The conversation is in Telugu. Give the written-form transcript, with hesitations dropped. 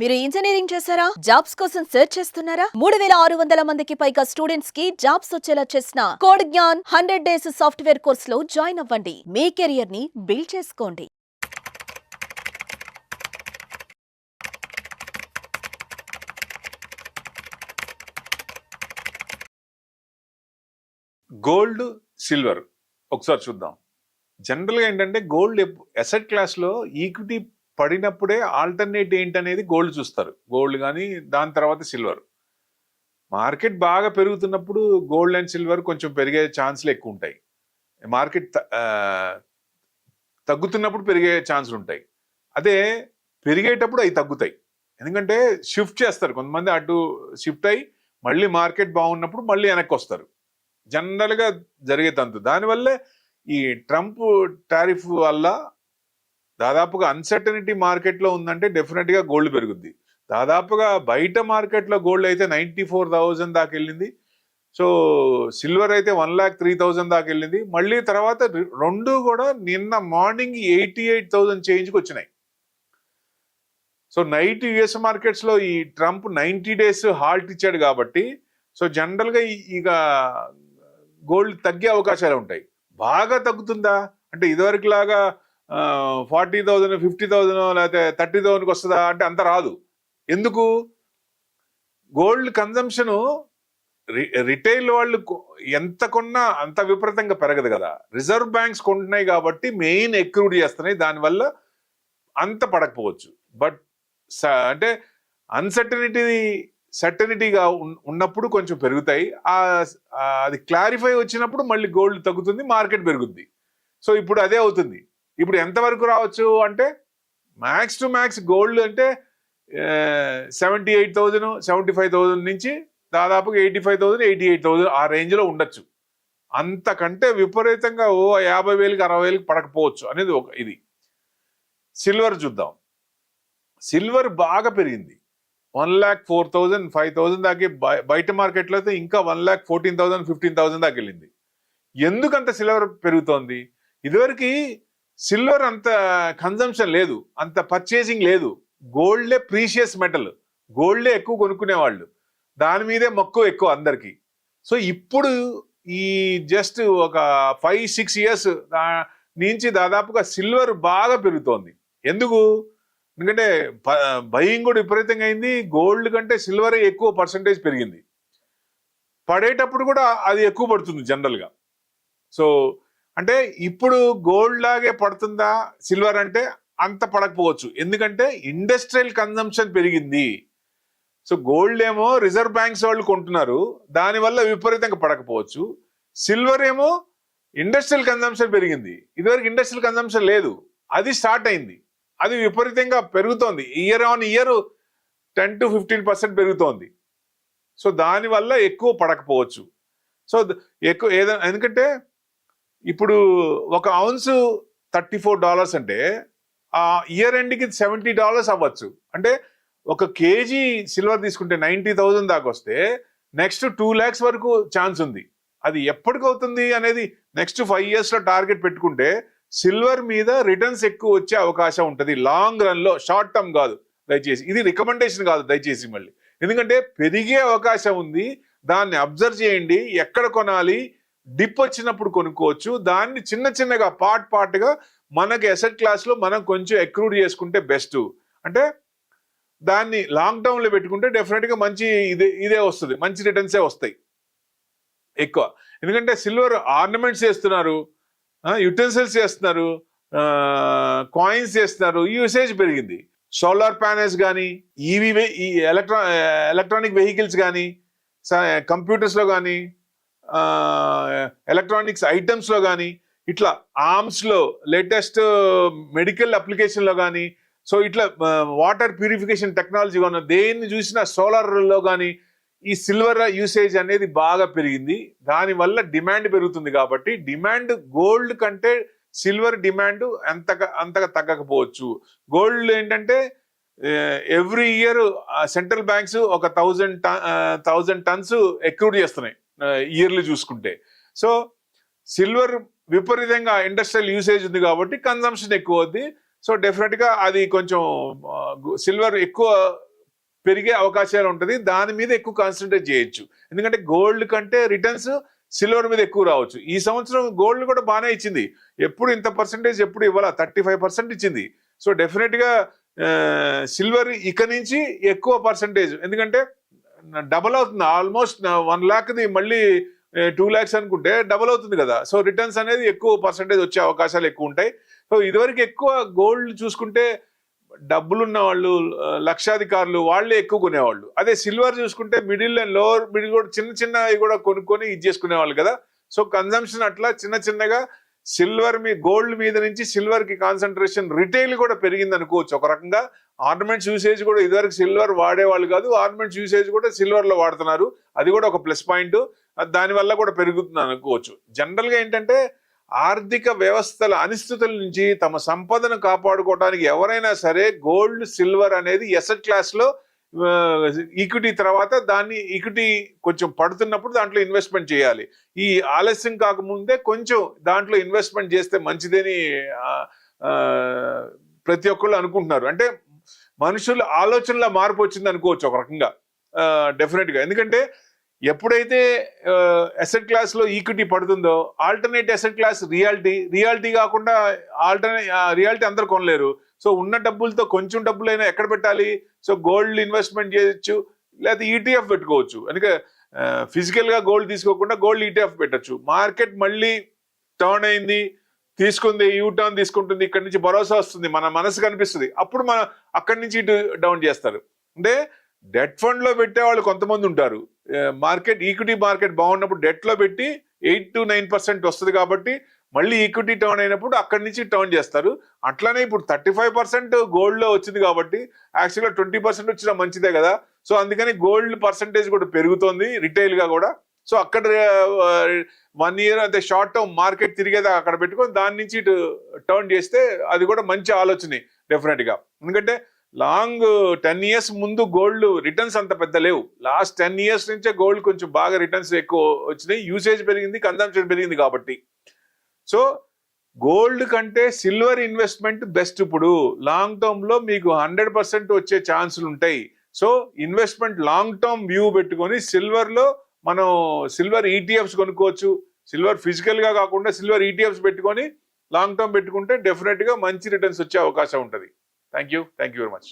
మీరు ఇంజనీరింగ్ చేశారా? జాబ్స్ కోసం సెర్చ్ చేస్తున్నారా? 3600 మందికి పైగా స్టూడెంట్స్ కి జాబ్స్ వచ్చేలా చేసిన code Gyan 100 days software course లో జాయిన్ అవ్వండి. మీ కెరియర్ ని బిల్డ్ చేసుకోండి. గోల్డ్, సిల్వర్ ఒకసారి చూద్దాం. జనరల్గా ఏంటంటే గోల్డ్ అసెట్ క్లాస్లో ఈక్విటీ పడినప్పుడే ఆల్టర్నేట్ ఏంటనేది గోల్డ్ చూస్తారు. గోల్డ్ కానీ దాని తర్వాత సిల్వర్. మార్కెట్ బాగా పెరుగుతున్నప్పుడు గోల్డ్ అండ్ సిల్వర్ కొంచెం పెరిగే ఛాన్స్లు ఎక్కువ ఉంటాయి. మార్కెట్ తగ్గుతున్నప్పుడు పెరిగే ఛాన్సులు ఉంటాయి. అదే పెరిగేటప్పుడు అవి తగ్గుతాయి. ఎందుకంటే షిఫ్ట్ చేస్తారు కొంతమంది, అటు షిఫ్ట్ అయ్యి మళ్ళీ మార్కెట్ బాగున్నప్పుడు మళ్ళీ వెనక్కి వస్తారు. జనరల్గా జరిగే తంతు. దానివల్లే ఈ ట్రంప్ టారిఫ్ వల్ల దాదాపుగా అన్సర్టనిటీ మార్కెట్లో ఉందంటే డెఫినెట్గా గోల్డ్ పెరుగుద్ది. దాదాపుగా బయట మార్కెట్లో గోల్డ్ అయితే 94,000 దాకా వెళ్ళింది. సో సిల్వర్ అయితే 1,03,000 దాకా వెళ్ళింది. మళ్ళీ తర్వాత రెండు కూడా నిన్న మార్నింగ్ 88,000 చేంజ్కి వచ్చినాయి. సో నైట్ యుఎస్ మార్కెట్స్లో ఈ ట్రంప్ 90 days హాల్ట్ ఇచ్చాడు కాబట్టి సో జనరల్గా ఇక గోల్డ్ తగ్గే అవకాశాలు ఉంటాయి. బాగా తగ్గుతుందా అంటే ఇదివరకు లాగా 40,000 50,000 లేకపోతే 30,000కి వస్తుందా అంటే అంత రాదు. ఎందుకు? గోల్డ్ కన్జంప్షన్ రిటైల్ వాళ్ళు ఎంత కొన్నా అంత విపరీతంగా పెరగదు కదా. రిజర్వ్ బ్యాంక్స్ కొంటున్నాయి కాబట్టి మెయిన్ ఎక్రూడ్ చేస్తున్నాయి. దానివల్ల అంత పడకపోవచ్చు. బట్ అంటే సర్టనిటీగా ఉన్నప్పుడు కొంచెం పెరుగుతాయి. అది క్లారిఫై వచ్చినప్పుడు మళ్ళీ గోల్డ్ తగ్గుతుంది, మార్కెట్ పెరుగుద్ది. సో ఇప్పుడు అదే అవుతుంది. ఇప్పుడు ఎంతవరకు రావచ్చు అంటే మ్యాక్స్ టు మ్యాక్స్ గోల్డ్ అంటే 78,000 75,000 నుంచి దాదాపుగా 85,000 88,000 ఆ రేంజ్లో ఉండొచ్చు. అంతకంటే విపరీతంగా 50,000కి 60,000కి పడకపోవచ్చు అనేది ఒక ఇది. సిల్వర్ చూద్దాం. సిల్వర్ బాగా పెరిగింది. 1,04,000 5,000 దాకా బయట మార్కెట్లో అయితే ఇంకా 1,14,000 15,000 దాకా వెళ్ళింది. ఎందుకంత సిల్వర్ పెరుగుతోంది? ఇదివరకు సిల్వర్ అంత కన్జంప్షన్ లేదు, అంత పర్చేసింగ్ లేదు. గోల్డే ప్రీషియస్ మెటల్, గోల్డే ఎక్కువ కొనుక్కునేవాళ్ళు, దాని మీదే మక్కువ ఎక్కువ అందరికి. సో ఇప్పుడు ఈ జస్ట్ ఒక 5-6 years నుంచి దాదాపుగా సిల్వర్ బాగా పెరుగుతోంది. ఎందుకు? ఎందుకంటే బయింగ్ కూడా విపరీతంగా అయింది. గోల్డ్ కంటే సిల్వర్ ఎక్కువ పర్సంటేజ్ పెరిగింది. పడేటప్పుడు కూడా అది ఎక్కువ పడుతుంది జనరల్గా. సో అంటే ఇప్పుడు గోల్డ్ లాగే పడుతుందా సిల్వర్ అంటే అంత పడకపోవచ్చు. ఎందుకంటే ఇండస్ట్రియల్ కన్జంప్షన్ పెరిగింది. సో గోల్డ్ ఏమో రిజర్వ్ బ్యాంక్స్ వాళ్ళు కొంటున్నారు, దానివల్ల విపరీతంగా పడకపోవచ్చు. సిల్వర్ ఏమో ఇండస్ట్రియల్ కన్జంప్షన్ పెరిగింది. ఇదివరకు ఇండస్ట్రియల్ కన్జంప్షన్ లేదు, అది స్టార్ట్ అయింది, అది విపరీతంగా పెరుగుతోంది. ఇయర్ ఆన్ ఇయర్ 10 to 15% పెరుగుతోంది. సో దానివల్ల ఎక్కువ పడకపోవచ్చు. సో ఎక్కువ ఏదైనా, ఎందుకంటే ఇప్పుడు ఒక ounce $34 అంటే ఆ ఇయర్ ఎండ్కి $70 అవ్వచ్చు. అంటే ఒక కేజీ సిల్వర్ తీసుకుంటే 90,000 దాకా వస్తే నెక్స్ట్ 2 lakhs వరకు ఛాన్స్ ఉంది. అది ఎప్పటికవుతుంది అనేది నెక్స్ట్ 5 yearsలో టార్గెట్ పెట్టుకుంటే సిల్వర్ మీద రిటర్న్స్ ఎక్కువ వచ్చే అవకాశం ఉంటుంది లాంగ్ రన్లో, షార్ట్ టర్మ్ కాదు. దయచేసి ఇది రికమెండేషన్ కాదు దయచేసి మళ్ళీ, ఎందుకంటే పెరిగే అవకాశం ఉంది. దాన్ని అబ్జర్వ్ చేయండి. ఎక్కడ కొనాలి? డిప్ వచ్చినప్పుడు కొనుక్కోవచ్చు. దాన్ని చిన్న చిన్నగా పార్ట్గా మనకి అసెట్ క్లాస్లో మనం కొంచెం ఎక్రూడ్ చేసుకుంటే బెస్ట్. అంటే దాన్ని లాంగ్ టర్మ్లో పెట్టుకుంటే డెఫినెట్గా మంచి ఇదే వస్తుంది, మంచి రిటర్న్సే వస్తాయి ఎక్కువ. ఎందుకంటే సిల్వర్ ఆర్నమెంట్స్ చేస్తున్నారు, యుటెన్సిల్స్ చేస్తున్నారు, కాయిన్స్ చేస్తున్నారు, యూసేజ్ పెరిగింది. సోలార్ ప్యానెల్స్ కానీ, ఈ ఎలక్ట్రానిక్ వెహికల్స్ కానీ, కంప్యూటర్స్లో కానీ, ఎలక్ట్రానిక్స్ ఐటమ్స్లో కానీ, ఇట్లా ఆర్మ్స్లో, లేటెస్ట్ మెడికల్ అప్లికేషన్లో కానీ, సో ఇట్లా వాటర్ ప్యూరిఫికేషన్ టెక్నాలజీ కానీ దేన్ని చూసినా సోలార్లో కానీ ఈ సిల్వర్ యూసేజ్ అనేది బాగా పెరిగింది. దానివల్ల డిమాండ్ పెరుగుతుంది. కాబట్టి డిమాండ్ గోల్డ్ కంటే సిల్వర్ డిమాండ్ అంతగా తగ్గకపోవచ్చు. గోల్డ్ ఏంటంటే ఎవ్రీ ఇయర్ సెంట్రల్ బ్యాంక్స్ ఒక 1,000 tons ఎక్రూడ్ చేస్తున్నాయి ఇయర్లీ చూసుకుంటే. సో సిల్వర్ విపరీతంగా ఇండస్ట్రియల్ యూసేజ్ ఉంది కాబట్టి కన్జంప్షన్ ఎక్కువ అవుద్ది. సో డెఫినెట్గా అది కొంచెం సిల్వర్ ఎక్కువ పెరిగే అవకాశాలు ఉంటుంది, దాని మీద ఎక్కువ కాన్సన్ట్రేట్ చేయొచ్చు. ఎందుకంటే గోల్డ్ కంటే రిటర్న్స్ సిల్వర్ మీద ఎక్కువ రావచ్చు. ఈ సంవత్సరం గోల్డ్ కూడా బాగానే ఇచ్చింది, ఎప్పుడు ఇంత పర్సంటేజ్ ఎప్పుడు ఇవ్వాల, 35% ఇచ్చింది. సో డెఫినెట్గా సిల్వర్ ఇక నుంచి ఎక్కువ పర్సంటేజ్, ఎందుకంటే డబల్ అవుతుంది, ఆల్మోస్ట్ 1 lakh మళ్ళీ 2 lakhs అనుకుంటే డబల్ అవుతుంది కదా. సో రిటర్న్స్ అనేది ఎక్కువ పర్సంటేజ్ వచ్చే అవకాశాలు ఎక్కువ ఉంటాయి. సో ఇదివరకు ఎక్కువ గోల్డ్ చూసుకుంటే డబ్బులున్న వాళ్ళు, లక్షాధికారులు వాళ్ళే ఎక్కువ కొనేవాళ్ళు. అదే సిల్వర్ చూసుకుంటే మిడిల్ అండ్ లోవర్ మిడిల్ కూడా చిన్న చిన్నవి కూడా కొనుక్కొని ఇది చేసుకునేవాళ్ళు కదా. సో కన్జంప్షన్ అట్లా చిన్న చిన్నగా సిల్వర్ గోల్డ్ మీద నుంచి సిల్వర్ కి కాన్సన్ట్రేషన్ రిటైల్ కూడా పెరిగింది అనుకోవచ్చు ఒక రకంగా. ఆర్నమెంట్స్ యూసేజ్ కూడా ఇదివరకు సిల్వర్ వాడేవాళ్ళు కాదు, ఆర్నమెంట్స్ యూసేజ్ కూడా సిల్వర్ లో వాడుతున్నారు, అది కూడా ఒక ప్లస్ పాయింట్, దానివల్ల కూడా పెరుగుతుంది అనుకోవచ్చు. జనరల్ గా ఏంటంటే ఆర్థిక వ్యవస్థల అనిశ్చితుల నుంచి తమ సంపదను కాపాడుకోవడానికి ఎవరైనా సరే గోల్డ్ సిల్వర్ అనేది ఎసెట్ క్లాస్ లో ఈక్విటీ తర్వాత దాన్ని ఈక్విటీ కొంచెం పడుతున్నప్పుడు దాంట్లో ఇన్వెస్ట్మెంట్ చేయాలి. ఈ ఆలస్యం కాకముందే కొంచెం దాంట్లో ఇన్వెస్ట్మెంట్ చేస్తే మంచిదని ప్రతి ఒక్కళ్ళు అనుకుంటున్నారు. అంటే మనుషుల ఆలోచనలో మార్పు వచ్చింది అనుకోవచ్చు ఒక రకంగా డెఫినెట్ గా. ఎందుకంటే ఎప్పుడైతే అసెట్ క్లాస్ లో ఈక్విటీ పడుతుందో ఆల్టర్నేట్ అసెట్ క్లాస్ రియాలిటీ కాకుండా రియాలిటీ అందరు కొనలేరు. సో ఉన్న డబ్బులతో కొంచెం డబ్బులైనా ఎక్కడ పెట్టాలి, సో గోల్డ్ ఇన్వెస్ట్మెంట్ చేయొచ్చు, లేకపోతే ఈటీఎఫ్ పెట్టుకోవచ్చు. అందుకే ఫిజికల్ గా గోల్డ్ తీసుకోకుండా గోల్డ్ ఈటీఎఫ్ పెట్టచ్చు. మార్కెట్ మళ్ళీ టర్న్ అయింది, తీసుకుంది, యూ టర్న్ తీసుకుంటుంది, ఇక్కడ నుంచి భరోసా వస్తుంది, మన మనసు కనిపిస్తుంది, అప్పుడు మన అక్కడి నుంచి ఇటు డౌన్ చేస్తారు. అంటే డెట్ ఫండ్ లో పెట్టే వాళ్ళు కొంతమంది ఉంటారు, ఈక్విటీ మార్కెట్ బాగున్నప్పుడు డెట్ లో పెట్టి 8 to 9% వస్తుంది కాబట్టి మళ్ళీ ఈక్విటీ టర్న్ అయినప్పుడు అక్కడి నుంచి టర్న్ చేస్తారు. అట్లానే ఇప్పుడు 35% గోల్డ్ లో వచ్చింది కాబట్టి యాక్చువల్గా 20% వచ్చినా మంచిదే కదా. సో అందుకని గోల్డ్ పర్సంటేజ్ కూడా పెరుగుతోంది రిటైల్ గా కూడా. సో అక్కడ 1 year అంటే షార్ట్ టర్మ్ మార్కెట్ తిరిగేదా అక్కడ పెట్టుకొని దాని నుంచి ఇటు టర్న్ చేస్తే అది కూడా మంచి ఆలోచనే డెఫినెట్ గా. ఎందుకంటే లాంగ్ 10 years ముందు గోల్డ్ రిటర్న్స్ అంత పెద్ద లేవు, లాస్ట్ 10 years నుంచే గోల్డ్ కొంచెం బాగా రిటర్న్స్ ఎక్కువ వచ్చినాయి, యూసేజ్ పెరిగింది, కన్సంప్షన్ పెరిగింది కాబట్టి. సో గోల్డ్ కంటే సిల్వర్ ఇన్వెస్ట్మెంట్ బెస్ట్. ఇప్పుడు లాంగ్ టర్మ్ లో మీకు 100% వచ్చే ఛాన్సులు ఉంటాయి. So investment long term view పెట్టుకొని సిల్వర్ లో మనం సిల్వర్ ఈటీఎఫ్స్ కొనుక్కోవచ్చు. సిల్వర్ ఫిజికల్ గా కాకుండా సిల్వర్ ఈటీఎఫ్స్ పెట్టుకొని లాంగ్ టర్మ్ పెట్టుకుంటే డెఫినెట్ గా మంచి రిటర్న్స్ వచ్చే అవకాశం ఉంటుంది. Thank you very much.